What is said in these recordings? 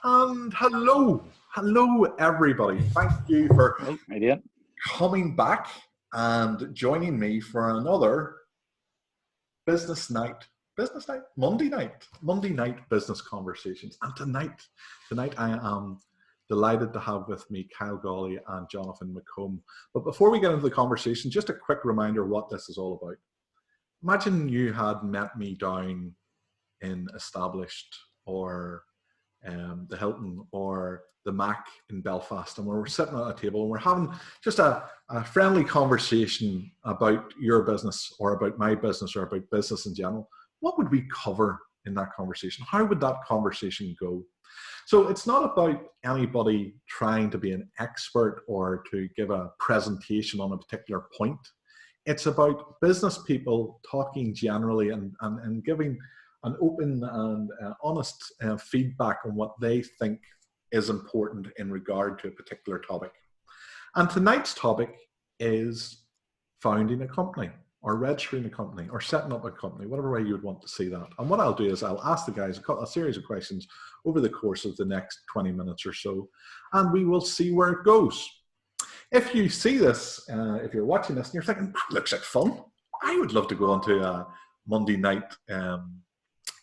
And hello everybody. Thank you for coming back and joining me for another Monday night business conversations. And tonight I am delighted to have with me Kyle Gawley and Jonathan McCombe. But before we get into the conversation, just a quick reminder what this is all about. Imagine you had met me down in Established or the Hilton or the Mac in Belfast, and we're sitting at a table and we're having just a friendly conversation about your business or about my business or about business in general. What would we cover in that conversation? How would that conversation go? So it's not about anybody trying to be an expert or to give a presentation on a particular point. It's about business people talking generally and giving an open and honest feedback on what they think is important in regard to a particular topic. And tonight's topic is founding a company or registering a company or setting up a company, whatever way you would want to see that. And what I'll do is I'll ask the guys a series of questions over the course of the next 20 minutes or so, and we will see where it goes. If you see this, if you're watching this and you're thinking, that looks like fun, I would love to go on to a Monday night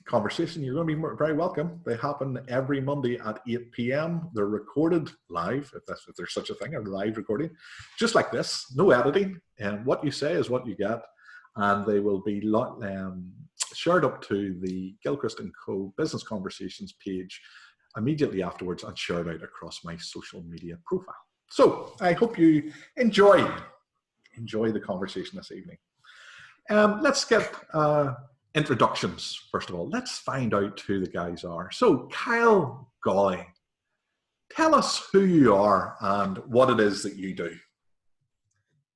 conversation, you're going to be very welcome. They happen every Monday at 8 p.m. They're recorded live, if there's such a thing, a live recording, just like this, no editing. And what you say is what you get. And they will be shared up to the Gilchrist Co Business Conversations page immediately afterwards and shared out across my social media profile. So I hope you enjoy the conversation this evening. Let's get introductions, first of all. Let's find out who the guys are. So, Kyle Gawley, tell us who you are and what it is that you do.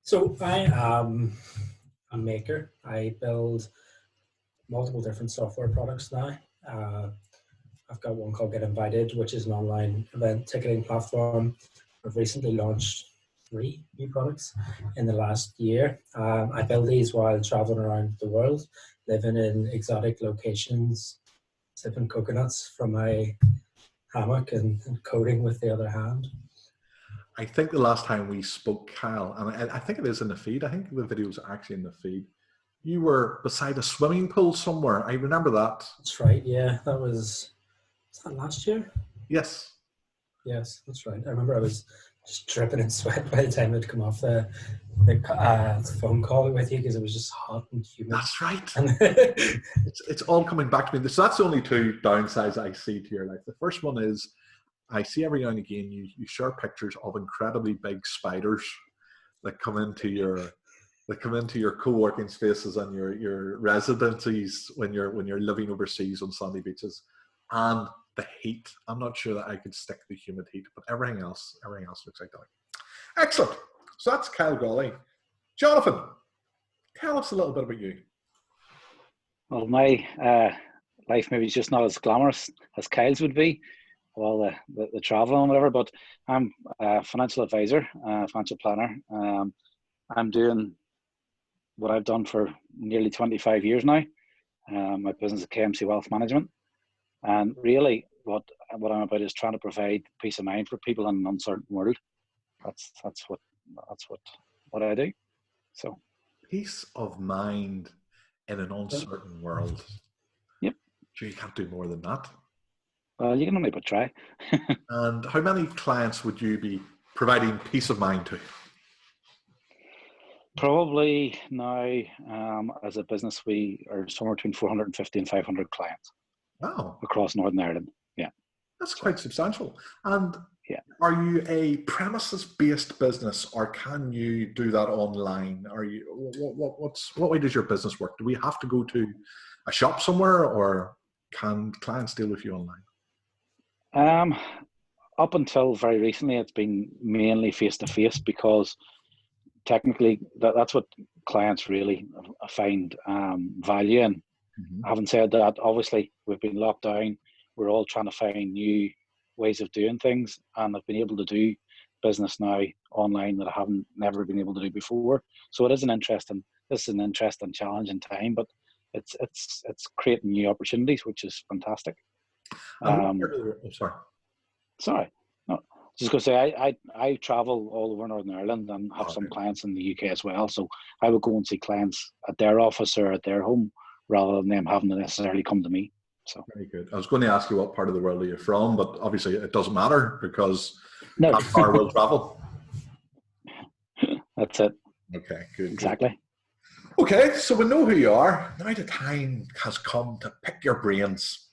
So, I am a maker. I build multiple different software products now. I've got one called GetInvited, which is an online event ticketing platform. I've recently launched 3 new products in the last year. I build these while traveling around the world, living in exotic locations, sipping coconuts from my hammock and coding with the other hand. I think the last time we spoke, Kyle, and I think it is in the feed, I think the video is actually in the feed, you were beside a swimming pool somewhere. I remember that. That's right, yeah. Was that last year? Yes. Yes, that's right. I remember I was just dripping in sweat by the time I'd come off the phone call with you because it was just hot and humid. That's right. It's all coming back to me. So that's the only 2 downsides I see to your life. The first one is I see every now and again you share pictures of incredibly big spiders that come into your co-working spaces and your residencies when you're living overseas on sandy beaches. And the heat, I'm not sure that I could stick the humid heat, but everything else looks like that. Excellent. So that's Kyle Gawley. Jonathan, tell us a little bit about you. Well, my life maybe is just not as glamorous as Kyle's would be, all the travel and whatever, but I'm a financial advisor, financial planner. I'm doing what I've done for nearly 25 years now. My business is KMC Wealth Management. And really what I'm about is trying to provide peace of mind for people in an uncertain world. That's what I do. So peace of mind in an uncertain world. Yep. Sure, you can't do more than that. Well, you can only but try. And how many clients would you be providing peace of mind to? Probably now, as a business, we are somewhere between 450 and 500 clients. Wow. Across Northern Ireland. Yeah. That's quite substantial. And yeah, are you a premises-based business, or can you do that online? Are you what way does your business work? Do we have to go to a shop somewhere, or can clients deal with you online? Up until very recently, it's been mainly face-to-face because technically that's what clients really find value in. Mm-hmm. Having said that, obviously we've been locked down. We're all trying to find new ways of doing things, and I've been able to do business now online that I haven't never been able to do before. So it is an interesting challenging time, but it's creating new opportunities, which is fantastic. Sorry. Sorry. No, just going to say, I travel all over Northern Ireland and have some clients in the UK as well. So I would go and see clients at their office or at their home rather than them having to necessarily come to me. So very good. I was going to ask you what part of the world are you from, but obviously it doesn't matter because no. how far will travel. That's it. Okay, good. Exactly. Good. Okay, so we know who you are. Now the time has come to pick your brains.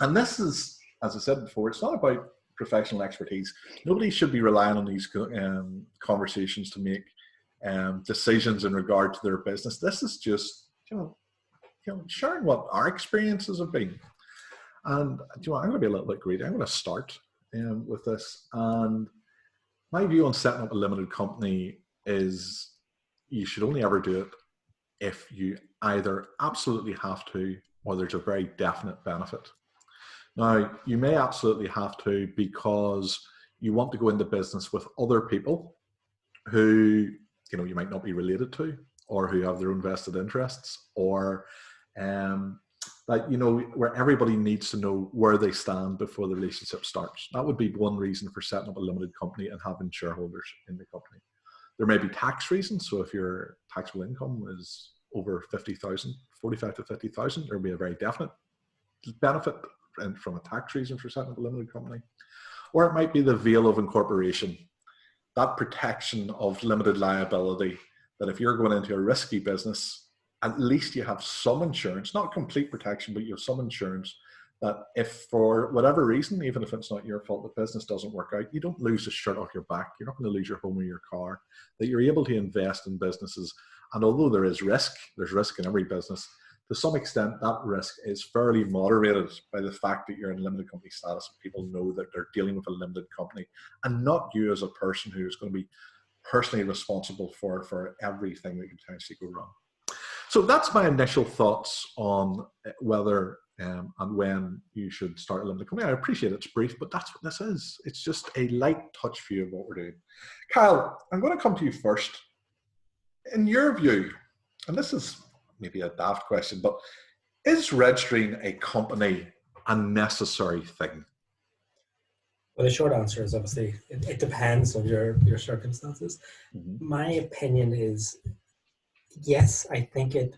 And this is, as I said before, it's not about professional expertise. Nobody should be relying on these conversations to make decisions in regard to their business. This is just, sharing what our experiences have been. And I'm going to be a little bit greedy. I'm going to start with this. And my view on setting up a limited company is you should only ever do it if you either absolutely have to or there's a very definite benefit. Now, you may absolutely have to because you want to go into business with other people who, you might not be related to or who have their own vested interests or where everybody needs to know where they stand before the relationship starts. That would be one reason for setting up a limited company and having shareholders in the company. There may be tax reasons. So if your taxable income is over 50,000, 45 to 50,000, there'll be a very definite benefit from a tax reason for setting up a limited company. Or it might be the veil of incorporation, that protection of limited liability, that if you're going into a risky business, at least you have some insurance, not complete protection, but you have some insurance that if for whatever reason, even if it's not your fault, the business doesn't work out, you don't lose the shirt off your back. You're not going to lose your home or your car, that you're able to invest in businesses. And although there is risk, there's risk in every business, to some extent, that risk is fairly moderated by the fact that you're in limited company status and people know that they're dealing with a limited company and not you as a person who's going to be personally responsible for everything that could potentially go wrong. So that's my initial thoughts on whether and when you should start a limited company. I appreciate it's brief, but that's what this is. It's just a light touch view of what we're doing. Kyle, I'm going to come to you first. In your view, and this is maybe a daft question, but is registering a company a necessary thing? Well, the short answer is obviously it depends on your circumstances. Mm-hmm. My opinion is yes, I think it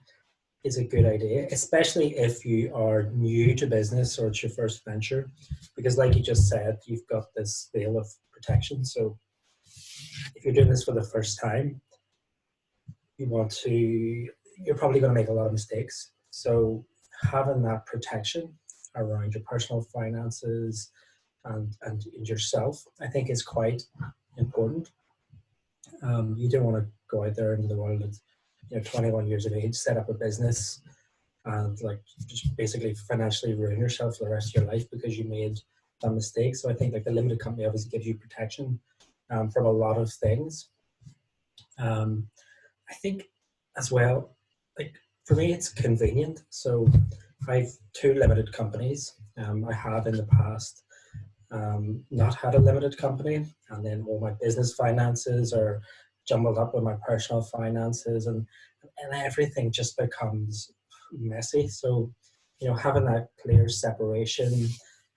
is a good idea, especially if you are new to business or it's your first venture, because like you just said, you've got this veil of protection. So if you're doing this for the first time, you're probably going to make a lot of mistakes. So having that protection around your personal finances and yourself, I think is quite important. You don't want to go out there into the world at 21 years of age, set up a business and just basically financially ruin yourself for the rest of your life because you made that mistake. So I think the limited company obviously gives you protection from a lot of things. I think as well, for me, it's convenient. So I've two limited companies. I have in the past not had a limited company, and then all my business finances are jumbled up with my personal finances, and everything just becomes messy. So, having that clear separation,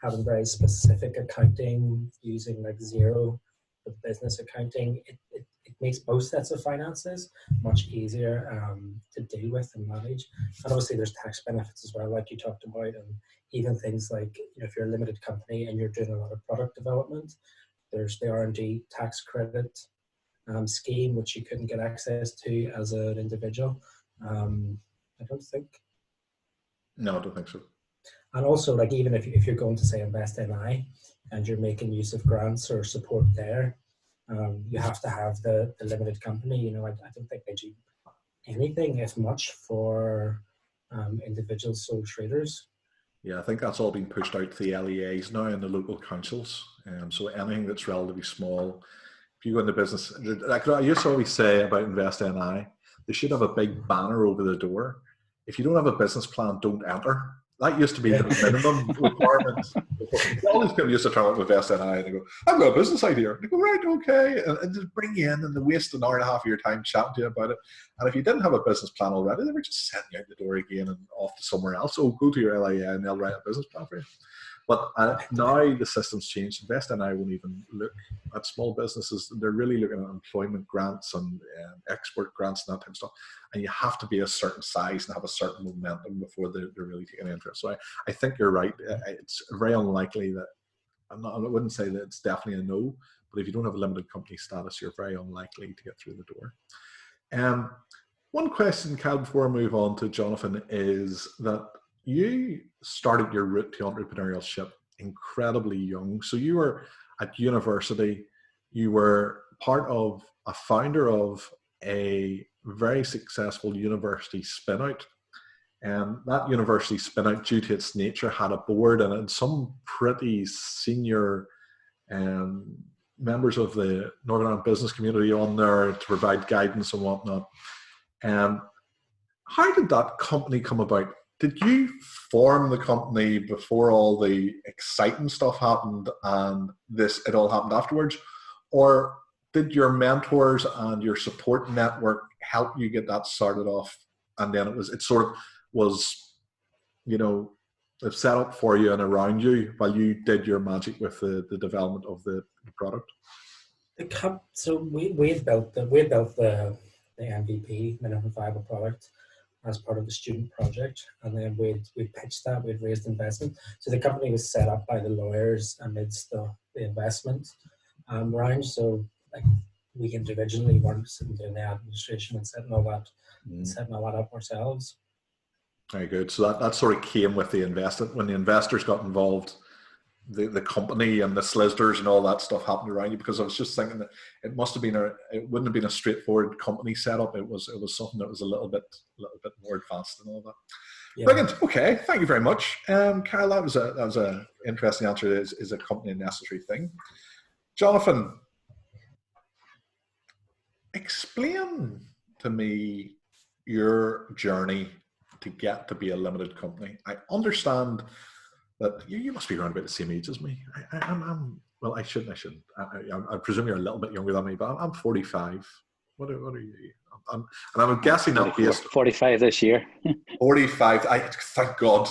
having very specific accounting, using zero with business accounting, it makes both sets of finances much easier to deal with and manage. And obviously there's tax benefits as well, like you talked about, and even things like, if you're a limited company and you're doing a lot of product development, there's the R&D tax credit scheme, which you couldn't get access to as an individual. I don't think. No, I don't think so. And also, even if you're going to say invest NI and you're making use of grants or support there, you have to have the limited company. I don't think they do anything as much for individual sole traders. Yeah, I think that's all been pushed out to the LEAs now and the local councils. So anything that's relatively small, if you go into business, like I used to always say about Invest NI, they should have a big banner over the door. If you don't have a business plan, don't enter. That used to be the minimum requirement. All these people used to turn up with Invest NI and they go, I've got a business idea. And they go, right, okay. And just bring you in and they waste an hour and a half of your time chatting to you about it. And if you didn't have a business plan already, they were just sending you out the door again and off to somewhere else. So go to your LIA and they'll write a business plan for you. But now the system's changed. Invest and I won't even look at small businesses. They're really looking at employment grants and export grants and that type of stuff. And you have to be a certain size and have a certain momentum before they're really taking interest. So I think you're right. It's very unlikely that, I wouldn't say that it's definitely a no, but if you don't have a limited company status, you're very unlikely to get through the door. One question, Kyle, before I move on to Jonathan, is that you started your route to entrepreneurship incredibly young. So you were at university, you were a founder of a very successful university spin-out. And that university spin-out, due to its nature, had a board and had some pretty senior members of the Northern Ireland business community on there to provide guidance and whatnot. How did that company come about? Did you form the company before all the exciting stuff happened and it all happened afterwards? Or did your mentors and your support network help you get that started off? And then it sort of was, set up for you and around you while you did your magic with the development of the product? So we had built the MVP, minimum viable product, as part of the student project, and then we pitched that, we'd raised investment. So the company was set up by the lawyers amidst the investment round. So like we individually weren't sitting doing the administration and setting all that up ourselves. Very good. So that sort of came with the investment. When the investors got involved, the company and the solicitors and all that stuff happened around you, because I was just thinking that it wouldn't have been a straightforward company setup. It was something that was a little bit more advanced and all that. Yeah. Brilliant. Okay, thank you very much, Kyle. That was a interesting answer. Is a company a necessary thing? Jonathan, explain to me your journey to get to be a limited company. I understand that you must be around about the same age as me. Well, I shouldn't. I presume you're a little bit younger than me, but I'm 45. What are you? And I'm guessing that based 45 this year. 45. Thank God.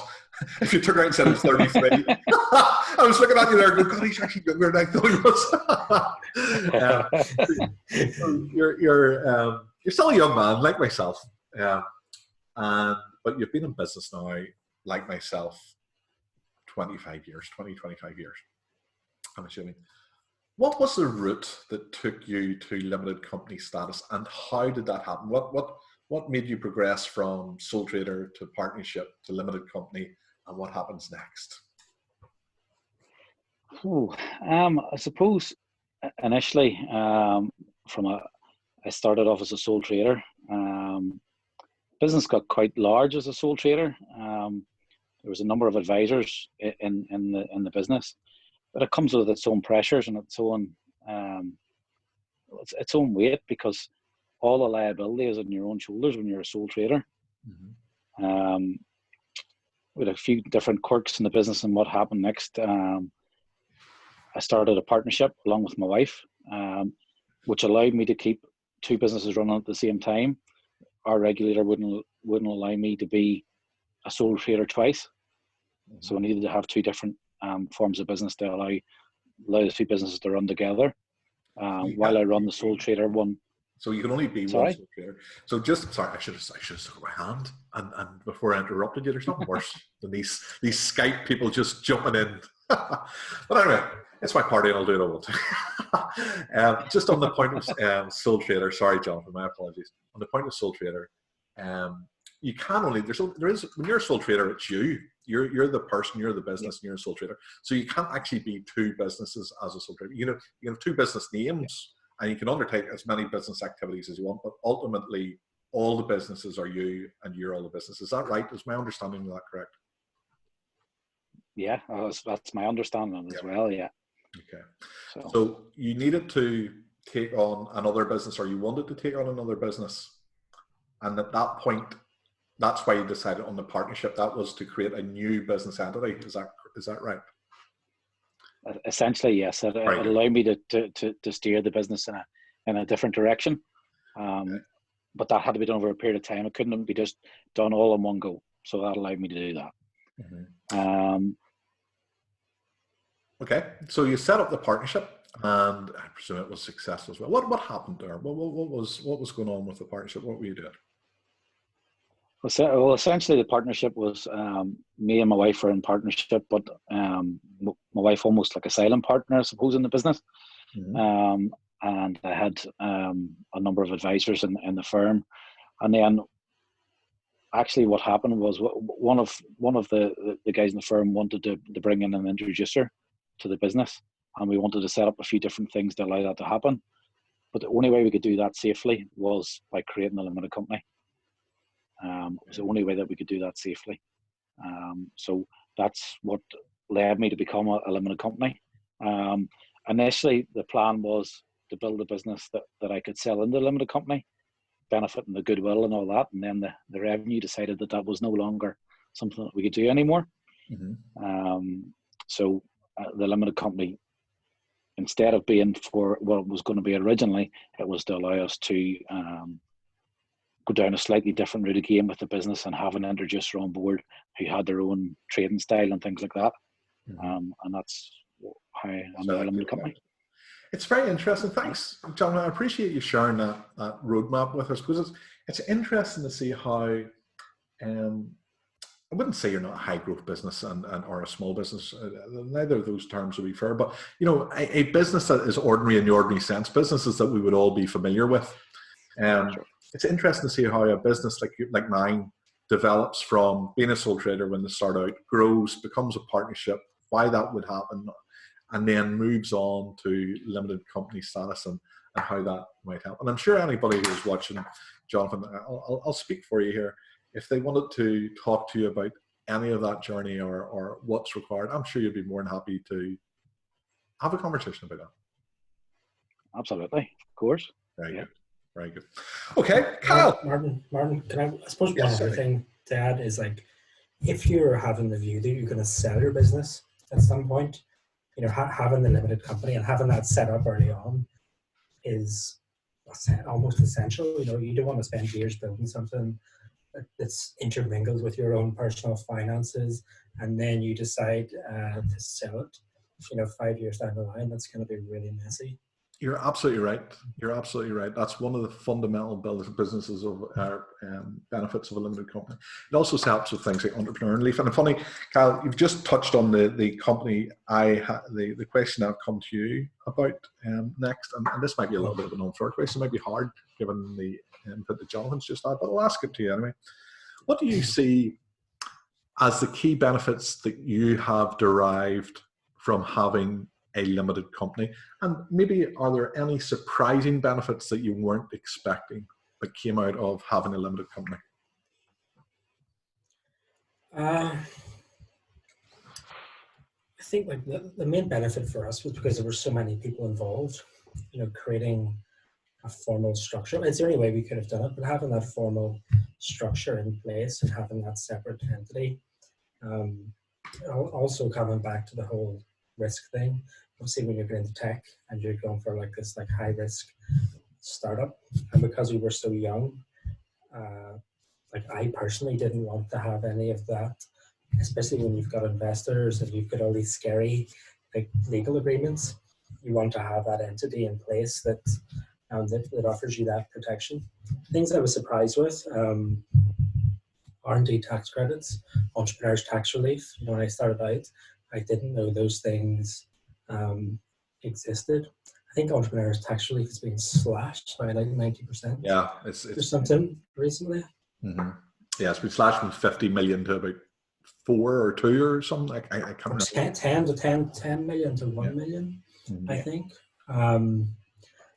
If you took out and said it was 33, I was looking at you there going, God, he's actually younger than I thought he was. You're still a young man, like myself. But you've been in business now, like myself, 25 years, I'm assuming. What was the route that took you to limited company status, and how did that happen? What made you progress from sole trader to partnership to limited company, and what happens next? I suppose initially, I started off as a sole trader. Business got quite large as a sole trader. There was a number of advisors in the business, but it comes with its own pressures and its own weight, because all the liability is on your own shoulders when you're a sole trader. Mm-hmm. With a few different quirks in the business and what happened next. I started a partnership along with my wife, which allowed me to keep two businesses running at the same time. Our regulator wouldn't allow me to be a sole trader twice. Mm-hmm. So we needed to have two different forms of business to allow the two businesses to run together. While I run the sole trader one. So you can only be one sole trader. So I should have stuck my hand and before I interrupted you. There's nothing worse than these Skype people just jumping in. But anyway, it's my party and I'll do it all the just on the point of sole trader, sorry Jonathan, my apologies. On the point of sole trader, you can only, there is when you're a sole trader, it's you. You're the person, you're the business, and you're a sole trader. So you can't actually be two businesses as a sole trader. You have two business names, and you can undertake as many business activities as you want, but ultimately all the businesses are you and you're all the business. Is that right? Is my understanding of that correct? Yeah, that's my understanding as well, yeah. Okay. So you needed to take on another business, or you wanted to take on another business. And at that point, that's why you decided on the partnership. That was to create a new business entity. Is that right? Essentially, yes. It allowed me to steer the business in a different direction. Okay. But that had to be done over a period of time. It couldn't be just done all in one go. So that allowed me to do that. Mm-hmm. Okay, so you set up the partnership, and I presume it was successful as well. What happened there? What was going on with the partnership? What were you doing? Well, essentially, the partnership was me and my wife were in partnership, but my wife almost like a silent partner, I suppose, in the business. Mm-hmm. And I had a number of advisors in the firm, and then actually what happened was one of the guys in the firm wanted to bring in an introducer to the business, and we wanted to set up a few different things to allow that to happen. But the only way we could do that safely was by creating a limited company. It was the only way that we could do that safely. So that's what led me to become a limited company. Initially, the plan was to build a business that I could sell into the limited company, benefiting the goodwill and all that. And then the revenue decided that was no longer something that we could do anymore. Mm-hmm. So the limited company, instead of being for what it was going to be originally, it was to allow us to go down a slightly different route again with the business and have an introducer on board who had their own trading style and things like that. Mm-hmm. And that's how I'm a limited company. It's very interesting. Thanks, John. I appreciate you sharing that roadmap with us, because it's interesting to see how, I wouldn't say you're not a high growth business or a small business. Neither of those terms would be fair. But, a business that is ordinary in the ordinary sense, businesses that we would all be familiar with. Sure. It's interesting to see how a business like mine develops from being a sole trader when they start out, grows, becomes a partnership, why that would happen, and then moves on to limited company status and how that might help. And I'm sure anybody who's watching, Jonathan, I'll speak for you here. If they wanted to talk to you about any of that journey or what's required, I'm sure you'd be more than happy to have a conversation about that. Absolutely, of course. Very good. Very good. Okay, Kyle. Martin, I suppose one other thing to add is, like, if you're having the view that you're going to sell your business at some point, having the limited company and having that set up early on is almost essential. You don't want to spend years building something that's intermingled with your own personal finances, and then you decide to sell it. 5 years down the line, that's going to be really messy. You're absolutely right. You're absolutely right. That's one of the fundamental businesses of our benefits of a limited company. It also helps with things like entrepreneur and leaf. And funny, Kyle, you've just touched on the company. The question I've come to you about next, and this might be a little bit of an unfair question. It might be hard given the input that Jonathan's just had, but I'll ask it to you anyway. What do you see as the key benefits that you have derived from having a limited company? And maybe are there any surprising benefits that you weren't expecting that came out of having a limited company? I think like the main benefit for us was because there were so many people involved, creating a formal structure. It's the only way we could have done it, but having that formal structure in place and having that separate entity. Also coming back to the whole risk thing. Obviously, when you're going into tech and you're going for like this high risk startup, and because we were so young, I personally didn't want to have any of that, especially when you've got investors and you've got all these scary legal agreements. You want to have that entity in place that offers you that protection. Things I was surprised with. R&D tax credits, entrepreneurs tax relief. When I started out, I didn't know those things existed. I think entrepreneurs tax relief has been slashed by like 90%. Yeah, it's something recently. Mm-hmm. Yeah, it's been slashed from 50 million to about 4 or 2 or something. I can't remember. 10 million to 1 million, mm-hmm. I think.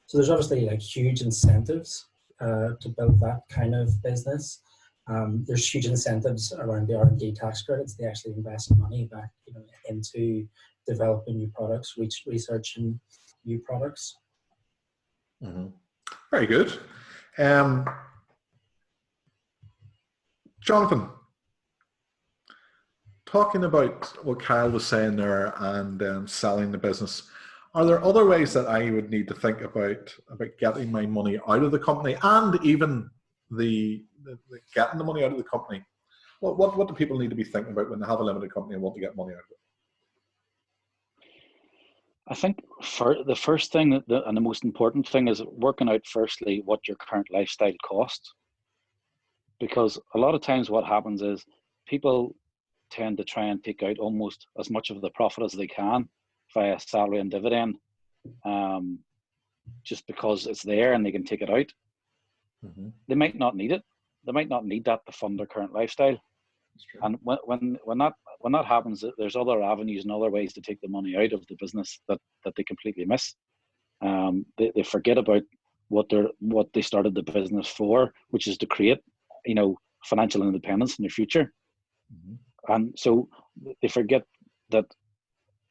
So there's obviously huge incentives to build that kind of business. There's huge incentives around the R&D tax credits. They actually invest money back, into developing new products, researching new products. Mm-hmm. Very good. Jonathan, talking about what Kyle was saying there and selling the business, are there other ways that I would need to think about getting my money out of the company, and even the getting the money out of the company? What do people need to be thinking about when they have a limited company and want to get money out of it? I think for the first thing and the most important thing is working out firstly what your current lifestyle costs, because a lot of times what happens is people tend to try and take out almost as much of the profit as they can via salary and dividend, just because it's there and they can take it out. Mm-hmm. They might not need it. They might not need that to fund their current lifestyle. And when that happens, there's other avenues and other ways to take the money out of the business that they completely miss. They forget about what they started the business for, which is to create, financial independence in the future. Mm-hmm. And so they forget that,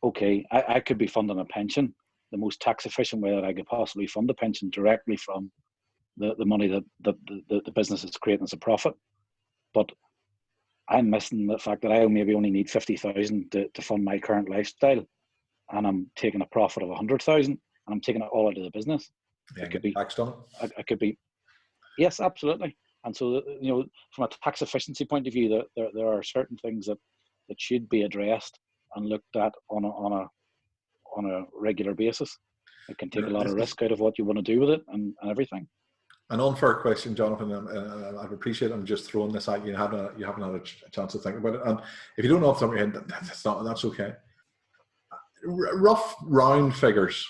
okay, I could be funding a pension, the most tax efficient way that I could possibly fund a pension directly from the money that the business is creating as a profit. But I'm missing the fact that I maybe only need 50,000 to fund my current lifestyle, and I'm taking a profit of 100,000, and I'm taking it all out of the business. Yeah, it could be taxed on it. I could be, yes, absolutely. And so, from a tax efficiency point of view, there are certain things that should be addressed and looked at on a regular basis. It can take a lot of risk out of what you want to do with it and everything. An unfair question, Jonathan. I'd appreciate it. I'm just throwing this at you. You haven't had a chance to think about it. And if you don't know off the top of your head, that's okay. Rough round figures.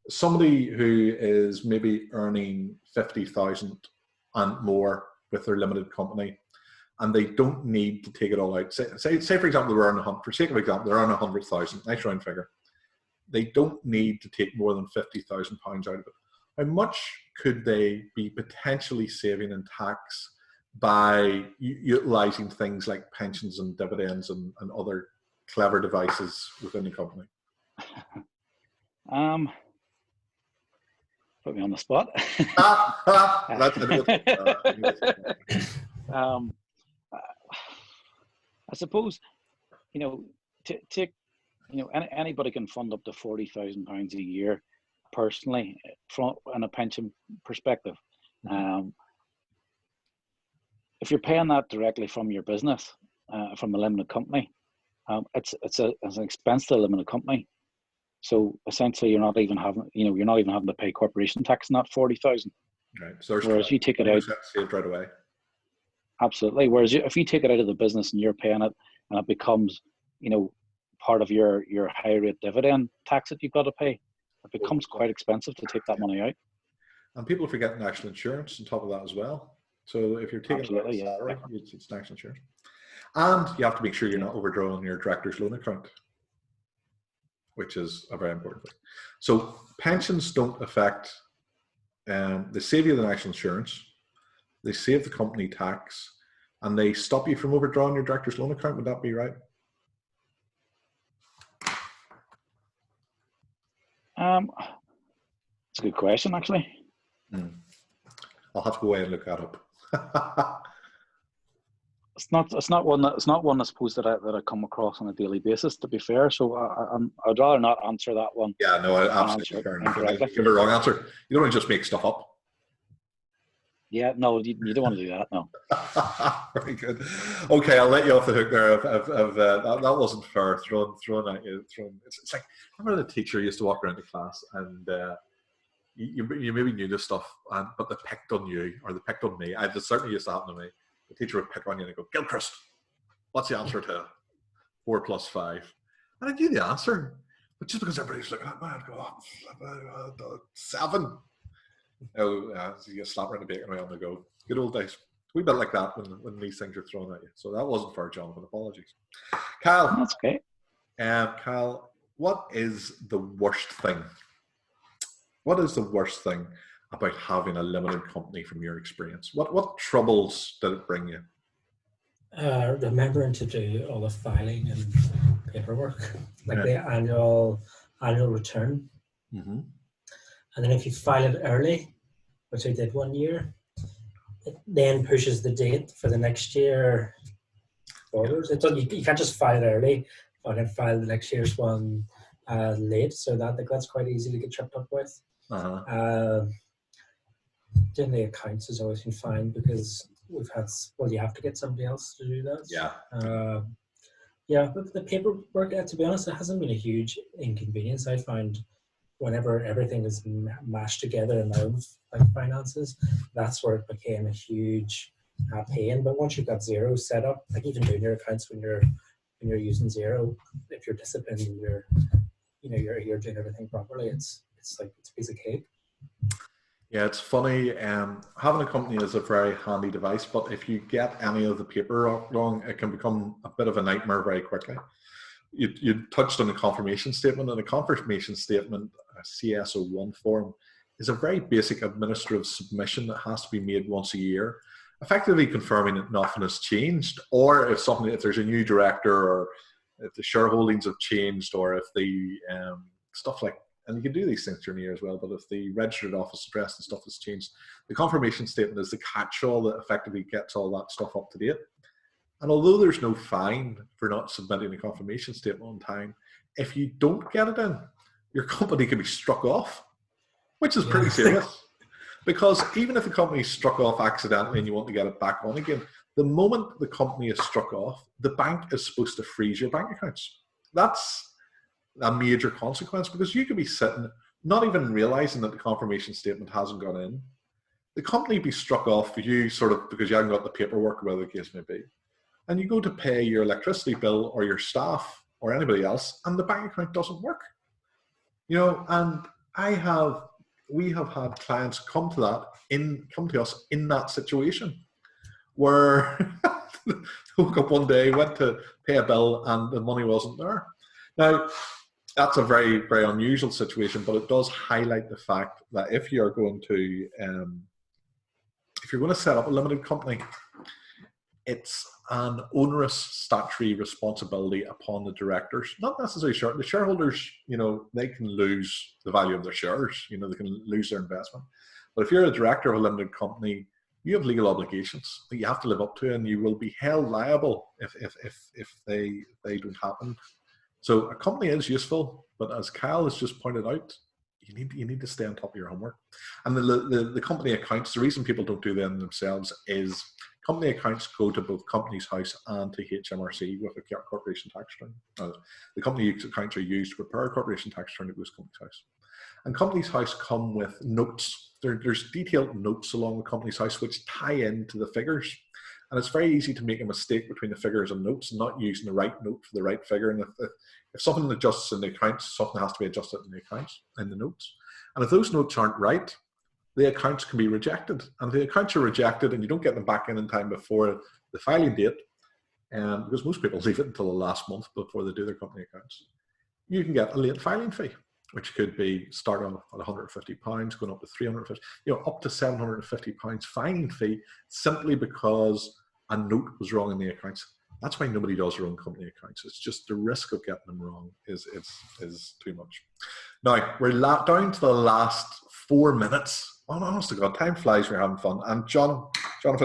Somebody who is maybe earning 50,000 and more with their limited company, and they don't need to take it all out. Say for example, for sake of example, they're earning 100,000. Nice round figure. They don't need to take more than £50,000 out of it. How much could they be potentially saving in tax by utilizing things like pensions and dividends and other clever devices within the company? Put me on the spot. That's I suppose, anybody can fund up to £40,000 a year personally from a pension perspective. If you're paying that directly from your business, from the limited company, it's an expense to the limited company. So essentially, you're not even having to pay corporation tax on that 40,000. Right. So whereas you take it out, saved right away. Absolutely. Whereas if you take it out of the business and you're paying it, and it becomes, part of your high rate dividend tax that you've got to pay, it becomes quite expensive to take that money out. And people forget national insurance on top of that as well. So if you're taking Absolutely, it out of salary, it's national insurance. And you have to make sure you're not overdrawing your director's loan account, which is a very important thing. So pensions don't affect, they save you the national insurance, they save the company tax, and they stop you from overdrawing your director's loan account. Would that be right? It's a good question, actually. I'll have to go away and look that up. It's not one I suppose that I come across on a daily basis, to be fair. So I'd rather not answer that one. Yeah, no, absolutely fair enough. Give a wrong answer. You don't want to just make stuff up. Yeah, no, you don't want to do that. No. Very good. Okay, I'll let you off the hook there. That wasn't fair. Throwing at you. It's like, remember the teacher used to walk around the class and you maybe knew this stuff, but they picked on you or they picked on me. It certainly used to happen to me. The teacher would pick on you and go, Gilchrist, what's the answer to 4 plus 5? And I knew the answer, but just because everybody's looking at me, I'd go, 7. Oh, you get slapped around the bacon way on the go. Good old days. We bit like that when these things are thrown at you. So that wasn't fair, Jonathan. Apologies. Kyle. That's okay. Kyle, what is the worst thing? What is the worst thing about having a limited company from your experience? What troubles did it bring you? Remembering to do all the filing and paperwork, like the annual return. Mm-hmm. And then if you file it early, which I did one year, it then pushes the date for the next year forwards. You can't just file it early and then file the next year's one late. So that's quite easy to get tripped up with. Doing the accounts has always been fine because you have to get somebody else to do that. Yeah. Yeah, but the paperwork, to be honest, it hasn't been a huge inconvenience. I found whenever everything is mashed together in my own finances, that's where it became a huge pain. But once you've got Xero set up, like even doing your accounts when you're using Xero, if you're disciplined and you're doing everything properly, it's like it's a piece of cake. Yeah, it's funny. Having a company is a very handy device, but if you get any of the paper wrong, it can become a bit of a nightmare very quickly. You touched on the confirmation statement, and a confirmation statement, a CSO1 form, is a very basic administrative submission that has to be made once a year, effectively confirming that nothing has changed, or if there's a new director, or if the shareholdings have changed, or if the stuff like, and you can do these things during the year as well, but if the registered office address and stuff has changed, the confirmation statement is the catch-all that effectively gets all that stuff up to date. And although there's no fine for not submitting a confirmation statement on time, if you don't get it in, your company can be struck off, which is pretty serious. Because even if the company is struck off accidentally and you want to get it back on again, the moment the company is struck off, the bank is supposed to freeze your bank accounts. That's a major consequence, because you could be sitting, not even realizing that the confirmation statement hasn't gone in. The company be struck off for you because you haven't got the paperwork, or whatever the case may be. And you go to pay your electricity bill or your staff or anybody else, and the bank account doesn't work. And we have had clients come to us in that situation, where they woke up one day, went to pay a bill, and the money wasn't there. Now, that's a very, very unusual situation, but it does highlight the fact that if you're going to set up a limited company, it's an onerous statutory responsibility upon the directors, not necessarily the shareholders. They can lose the value of their shares. They can lose their investment. But if you're a director of a limited company, you have legal obligations that you have to live up to, and you will be held liable if they don't happen. So a company is useful, but as Kyle has just pointed out, you need to stay on top of your homework. And the company accounts, the reason people don't do them themselves is company accounts go to both Companies House and to HMRC with a corporation tax return. The company accounts are used to prepare a corporation tax return that goes to Companies House. And Companies House come with notes. There's detailed notes along with Companies House which tie into the figures. And it's very easy to make a mistake between the figures and notes, and not using the right note for the right figure. And if something adjusts in the accounts, something has to be adjusted in the accounts, in the notes. And if those notes aren't right, the accounts can be rejected. And if the accounts are rejected and you don't get them back in time before the filing date, because most people leave it until the last month before they do their company accounts, you can get a late filing fee, which could be starting at £150, going up to £350, up to £750 filing fee, simply because a note was wrong in the accounts. That's why nobody does their own company accounts. It's just the risk of getting them wrong is too much. Now, we're down to the last 4 minutes. Honest to God, time flies when you're having fun. And Jonathan, I'm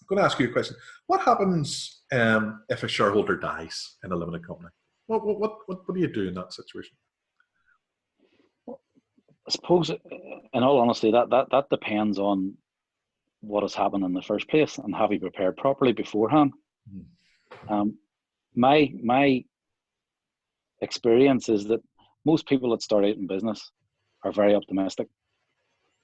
going to ask you a question. What happens if a shareholder dies in a limited company? What do you do in that situation? I suppose, in all honesty, that depends on what has happened in the first place, and have you prepared properly beforehand. My experience is that most people that start out in business are very optimistic,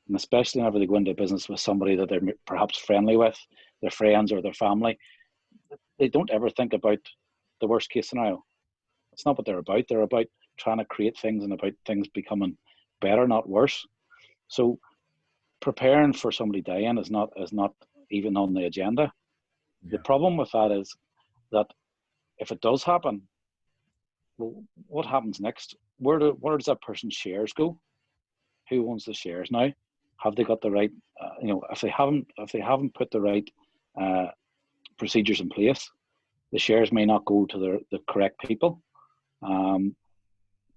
and especially whenever they go into business with somebody that they're perhaps friendly with, their friends or their family, they don't ever think about the worst case scenario. It's not what they're about. They're about trying to create things and about things becoming better, not worse. So preparing for somebody dying is not even on the agenda. Yeah. The problem with that is that if it does happen, well, what happens next? Where does that person's shares go? Who owns the shares now? Have they got the right? If they haven't put the right procedures in place, the shares may not go to the correct people.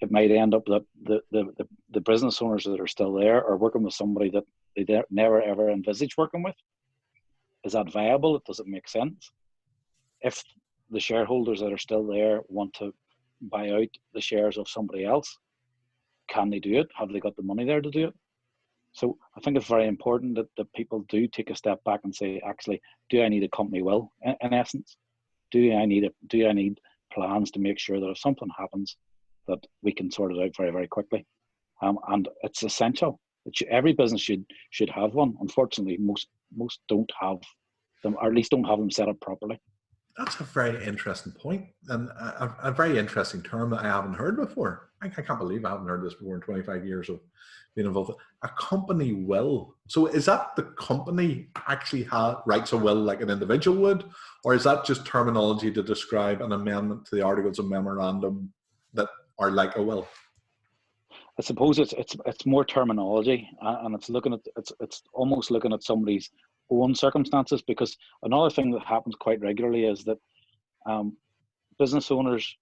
It might end up that the business owners that are still there are working with somebody that they never ever envisaged working with. Is that viable? Does it make sense? If the shareholders that are still there want to buy out the shares of somebody else, can they do it? Have they got the money there to do it? So I think it's very important that people do take a step back and say, actually, do I need a company will, in essence? Do I need plans to make sure that if something happens, that we can sort it out very, very quickly. And it's essential. Every business should have one. Unfortunately, most don't have them, or at least don't have them set up properly. That's a very interesting point, and a very interesting term that I haven't heard before. I can't believe I haven't heard this before in 25 years of being involved. A company will. So is that the company actually writes a will like an individual would, or is that just terminology to describe an amendment to the articles of memorandum that are like a will? I suppose it's more terminology, and it's almost looking at somebody's own circumstances, because another thing that happens quite regularly is that business owners,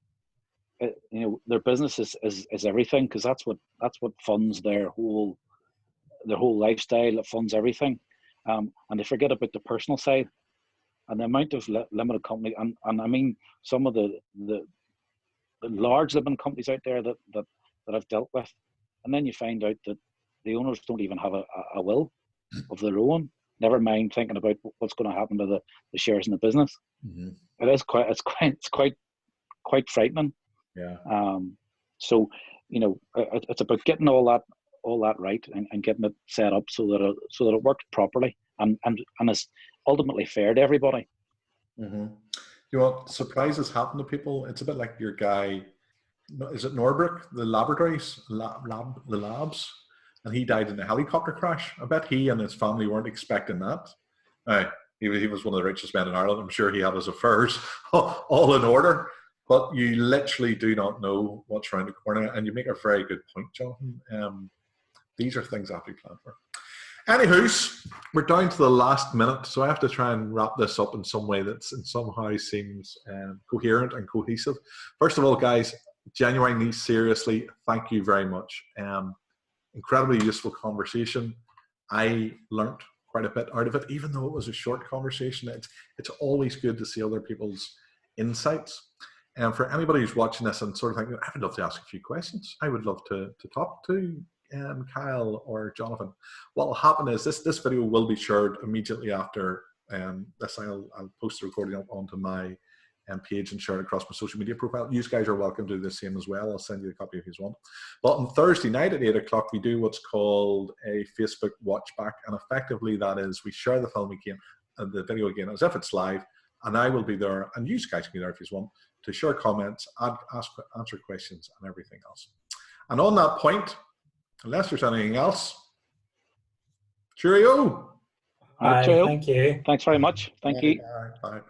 their business is everything, because that's what funds their whole lifestyle. It funds everything, and they forget about the personal side and the amount of limited company, and I mean some of the large limited companies out there that I've dealt with, and then you find out that the owners don't even have a will of their own. Never mind thinking about what's going to happen to the shares in the business. Mm-hmm. It's quite frightening. Yeah. So it's about getting all that right and getting it set up so that it works properly and is ultimately fair to everybody. Mm-hmm. You know what surprises happen to people? It's a bit like your guy. Is it Norbrook, the laboratories, the labs? And he died in a helicopter crash. I bet he and his family weren't expecting that. He was one of the richest men in Ireland. I'm sure he had his affairs all in order. But you literally do not know what's around the corner. And you make a very good point, Jonathan. These are things that have to be planned for. Anywho's, we're down to the last minute. So I have to try and wrap this up in some way that somehow seems coherent and cohesive. First of all, guys, genuinely, seriously, thank you very much. Incredibly useful conversation. I learnt quite a bit out of it, even though it was a short conversation. It's always good to see other people's insights. And for anybody who's watching this and sort of thinking, I would love to ask a few questions, I would love to talk to Kyle or Jonathan. What will happen is this video will be shared immediately after this. I'll post the recording up onto my page and share it across my social media profile. You guys are welcome to do the same as well. I'll send you a copy if you want. But on Thursday night at 8 o'clock, we do what's called a Facebook watch back. And effectively that is we share the film again, the video again, as if it's live. And I will be there, and you guys can be there if you want, to share comments, answer questions and everything else. And on that point, unless there's anything else, cheerio. Cheerio. Thank you. Thanks very much. Thank you. Bye.